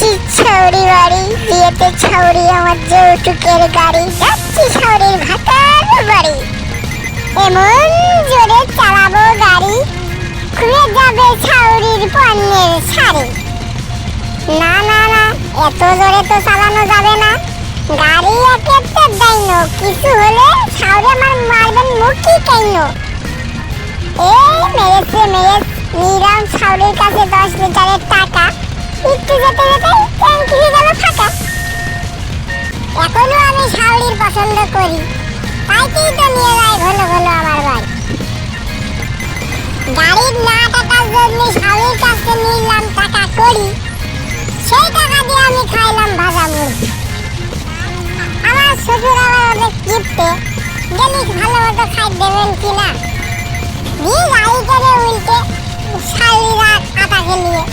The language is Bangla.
যাচ্ছি ছাউরি বাড়ি, বিয়েতে ছাউরি আমার যৌতুকের গাড়ি, যাচ্ছি ছাউরির ভাতার বাড়ি। এমন জোরে চালাবো গাড়ি, খুলে যাবে ছাউরির পণ্যের শাড়ি। না না না, এত জোরে তো চালানো যাবে না, গাড়ি একেতে দাইন, কিছু হলে ছাউরি আমার মারবেন মুখি কেন। মেরেছে নিলাম ছাউরির কাছে 10 লিটারের টাকা, একটু যেতে যেতে ট্যাঙ্কি হয়ে গেল ফাঁকা। এখনো আমি ছাউরির পছন্দ করি, তাইতেই তো নিয়ে যায় ঘন ঘন আমার বাড়ি। গাড়ির না টাকার জন্য ছাউরির কাছে নিলাম টাকা করি, সেই টাকা দিয়ে আমি খাইলাম ভাজা মুড়ি। আমার শ্বশুর আমার অনেক গিফটে, গেলি ভালো মতো খাই দেবেন কিনা, দিয়ে গাড়ি করে উল্টে ছাউরির আটা খেলিয়ে